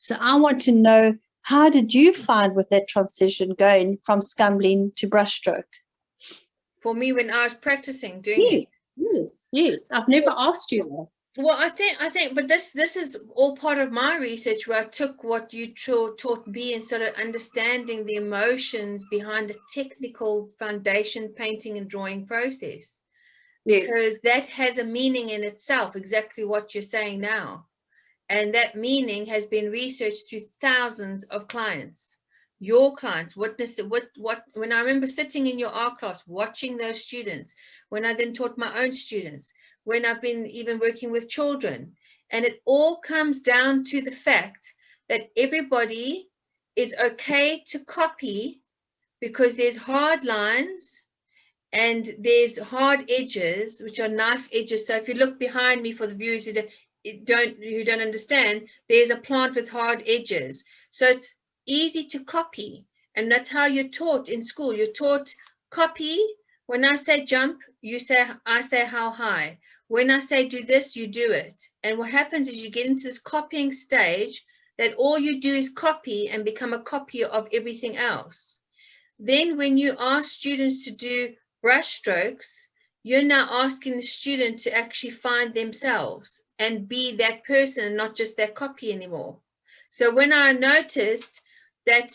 So I want to know, how did you find with that transition going from Scrambling to brushstroke? For me, when I was practicing doing it. Yes. I've never asked you that. Well, I think, but this is all part of my research, where I took what you taught me and started understanding the emotions behind the technical foundation painting and drawing process, because that has a meaning in itself, exactly what you're saying now, and that meaning has been researched through thousands of clients. Your clients witnessed it. What when I remember sitting in your art class watching those students, when I then taught my own students, when I've been even working with children. And it all comes down to the fact that everybody is okay to copy, because there's hard lines and there's hard edges, which are knife edges. So if you look behind me, for the viewers who don't understand, there's a plant with hard edges. So it's easy to copy. And that's how you're taught in school. You're taught copy. When I say jump, I say how high. When I say do this, you do it. And what happens is you get into this copying stage that all you do is copy and become a copy of everything else. Then when you ask students to do brush strokes, you're now asking the student to actually find themselves and be that person and not just that copy anymore. So when I noticed that,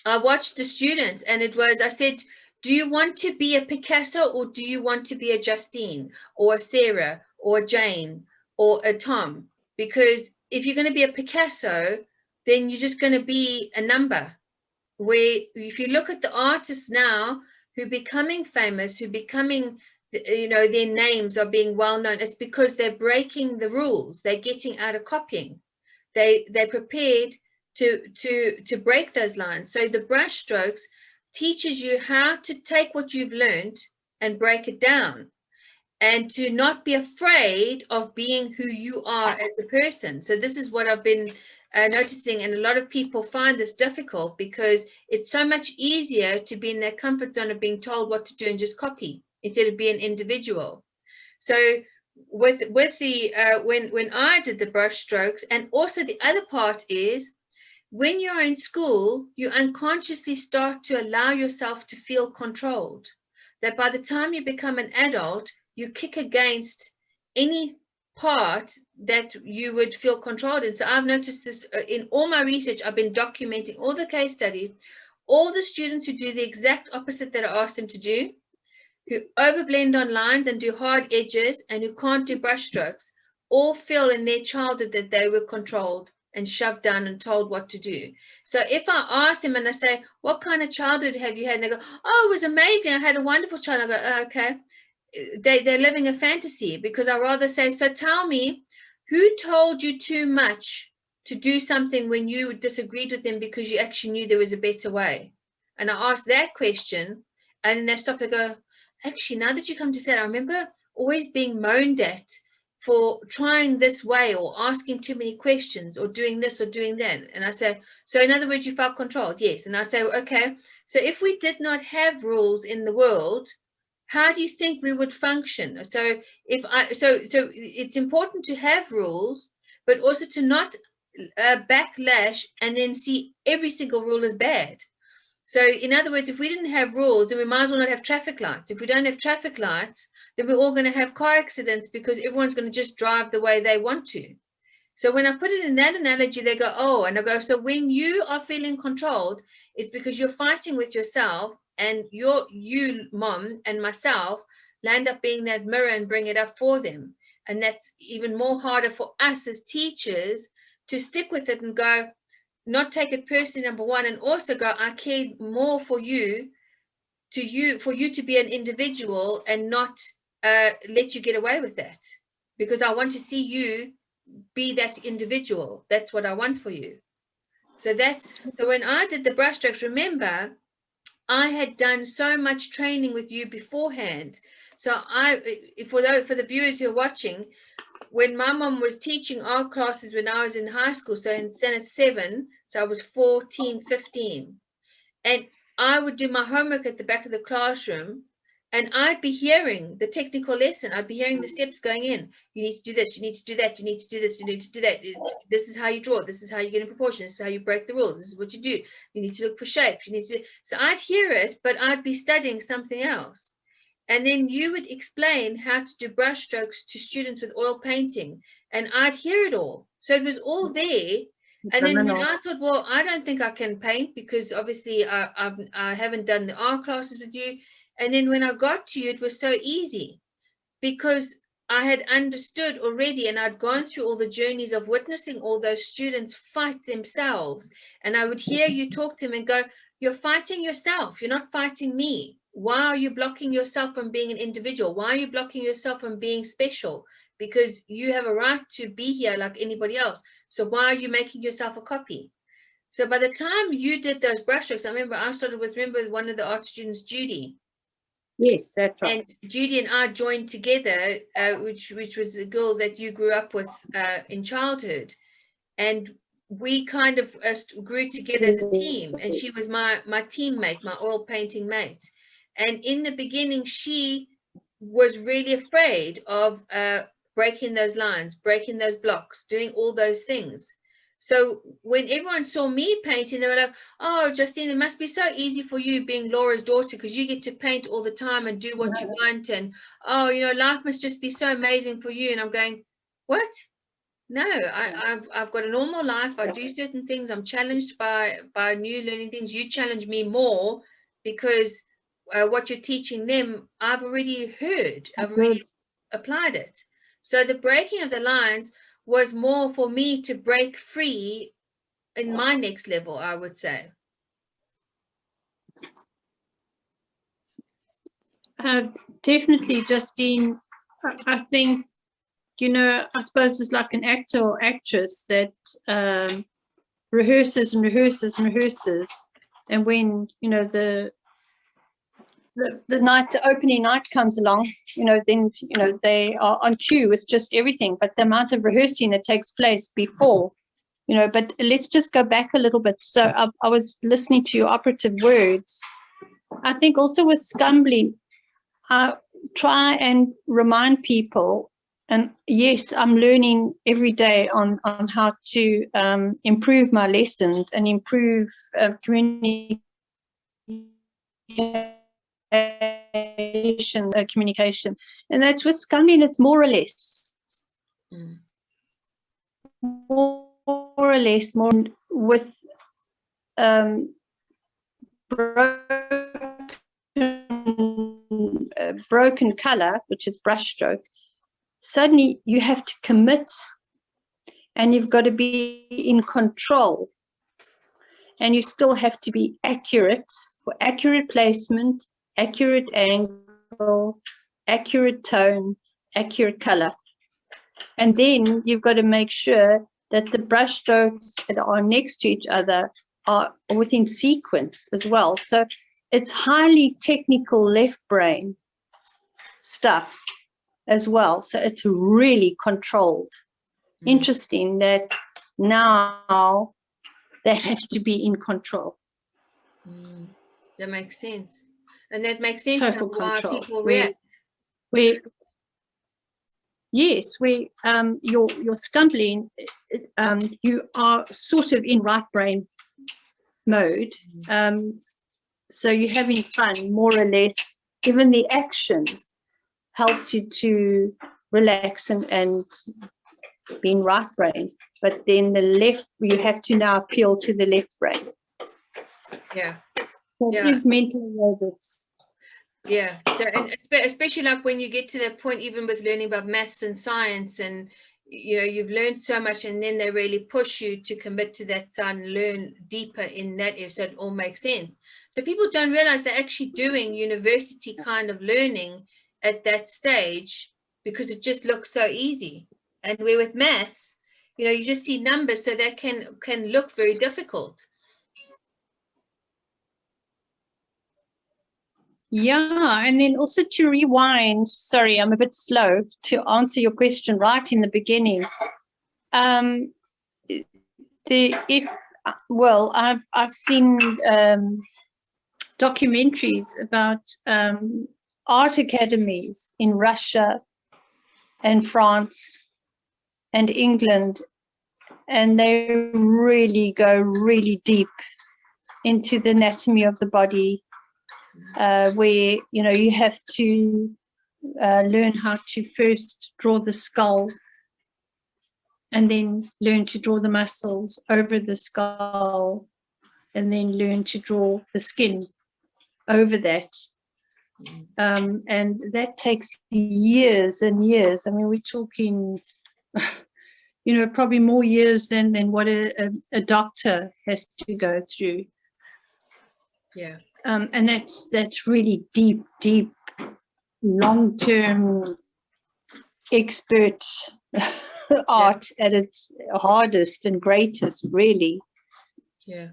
I watched the students, and I said, do you want to be a Picasso, or do you want to be a Justine or a Sarah or a Jane or a Tom? Because if you're going to be a Picasso, then you're just going to be a number. Where if you look at the artists now who are becoming famous, who are becoming, their names are being well known, it's because they're breaking the rules. They're getting out of copying. They're prepared to break those lines. So the brush strokes teaches you how to take what you've learned and break it down, and to not be afraid of being who you are as a person. So this is what I've been noticing, and a lot of people find this difficult, because it's so much easier to be in their comfort zone of being told what to do and just copy, instead of being an individual. So with the when I did the brush strokes, and also the other part is, when you're in school, you unconsciously start to allow yourself to feel controlled. That by the time you become an adult, you kick against any part that you would feel controlled in. So I've noticed this in all my research. I've been documenting all the case studies, all the students who do the exact opposite that I asked them to do, who overblend on lines and do hard edges, and who can't do brush strokes, all feel in their childhood that they were controlled and shoved down and told what to do. So if I ask them and I say, what kind of childhood have you had? And they go, oh, it was amazing. I had a wonderful childhood. I go, oh, okay. They're living a fantasy, because I rather say, so tell me, who told you too much to do something when you disagreed with them because you actually knew there was a better way? And I ask that question, and then they stop. They go, actually, now that you come to say it, I remember always being moaned at for trying this way, or asking too many questions, or doing this or doing that. And I say, so in other words, you felt controlled? Yes. And I say, okay, so if we did not have rules in the world, how do you think we would function? So it's important to have rules, but also to not backlash and then see every single rule as bad. So in other words, if we didn't have rules, then we might as well not have traffic lights. If we don't have traffic lights, then we're all going to have car accidents, because everyone's going to just drive the way they want to. So when I put it in that analogy, they go, oh, and I go, so when you are feeling controlled, it's because you're fighting with yourself, and you, mom, and myself land up being that mirror and bring it up for them. And that's even more harder for us as teachers to stick with it and go, not take it personally, number one, and also go, I care more for you to be an individual, and not let you get away with that, because I want to see you be that individual. That's what I want for you. So when I did the brushstrokes, remember, I had done so much training with you beforehand. So for the viewers who are watching, when my mom was teaching art classes when I was in high school, so in standard 7, so I was 14, 15, and I would do my homework at the back of the classroom, And I'd be hearing the technical lesson. I'd be hearing the steps going in. You need to do this. You need to do that. You need to do this. You need to do that. This is how you draw. This is how you get in proportion. This is how you break the rules. This is what you do. You need to look for shapes. You need to. So I'd hear it, but I'd be studying something else. And then you would explain how to do brush strokes to students with oil painting, and I'd hear it all. So it was all there. And then when I thought, well, I don't think I can paint, because obviously I haven't done the art classes with you. And then when I got to you, it was so easy, because I had understood already, and I'd gone through all the journeys of witnessing all those students fight themselves. And I would hear you talk to them and go, you're fighting yourself. You're not fighting me. Why are you blocking yourself from being an individual? Why are you blocking yourself from being special? Because you have a right to be here like anybody else. So why are you making yourself a copy? So by the time you did those brushstrokes, I remember I started with, one of the art students, Judy. Yes, that's right. And Judy and I joined together, which was a girl that you grew up with in childhood. And we kind of grew together as a team. And she was my teammate, my oil painting mate. And in the beginning, she was really afraid of breaking those lines, breaking those blocks, doing all those things. So when everyone saw me painting, they were like, oh, Justine, it must be so easy for you being Laura's daughter, because you get to paint all the time and do what you want. And, oh, life must just be so amazing for you. And I'm going, what? No, I've got a normal life. I do certain things. I'm challenged by new learning things. You challenge me more, because what you're teaching them, I've already heard. I've already applied it. So the breaking of the lines was more for me to break free in my next level, I would say. Definitely, Justine. I think, I suppose it's like an actor or actress that rehearses and rehearses and rehearses. And when, the night, the opening night comes along, then, they are on cue with just everything. But the amount of rehearsing that takes place before, but let's just go back a little bit. So I was listening to your operative words. I think also with Scrambling, I try and remind people, and yes, I'm learning every day on how to improve my lessons and improve communication, and that's with Scrambling. It's more or less, more with broken color, which is brushstroke. Suddenly you have to commit, and you've got to be in control, and you still have to be accurate for accurate placement, accurate angle, accurate tone, accurate color. And then you've got to make sure that the brush strokes that are next to each other are within sequence as well. So it's highly technical left brain stuff as well. So it's really controlled. Interesting that now they have to be in control. That makes sense. And that makes sense now why people react. Yes, your Scrambling, you are sort of in right brain mode. So you're having fun, more or less. Even the action helps you to relax and be in right brain. But then the left, you have to now appeal to the left brain. Yeah. So it is mental aerobics. Yeah. So, and especially like when you get to that point, even with learning about maths and science, and you've learned so much, and then they really push you to commit to that side and learn deeper in that area. So it all makes sense. So people don't realize they're actually doing university kind of learning at that stage, because it just looks so easy. And where with maths, you just see numbers, so that can look very difficult. Yeah, and then also to rewind, sorry, I'm a bit slow to answer your question right in the beginning. I've seen documentaries about art academies in Russia and France and England, and they really go really deep into the anatomy of the body, where you have to learn how to first draw the skull and then learn to draw the muscles over the skull and then learn to draw the skin over that. And that takes years and years. I mean, we're talking, probably more years than what a doctor has to go through. Yeah. And that's really deep, long-term expert art at its hardest and greatest, really. Yeah.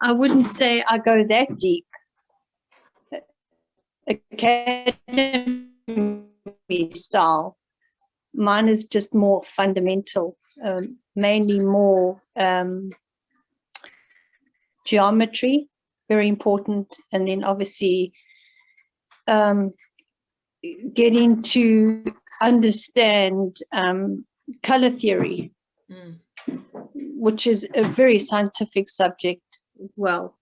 I wouldn't say I go that deep. Academy style. Mine is just more fundamental, mainly more geometry, very important, and then obviously getting to understand color theory, which is a very scientific subject as well.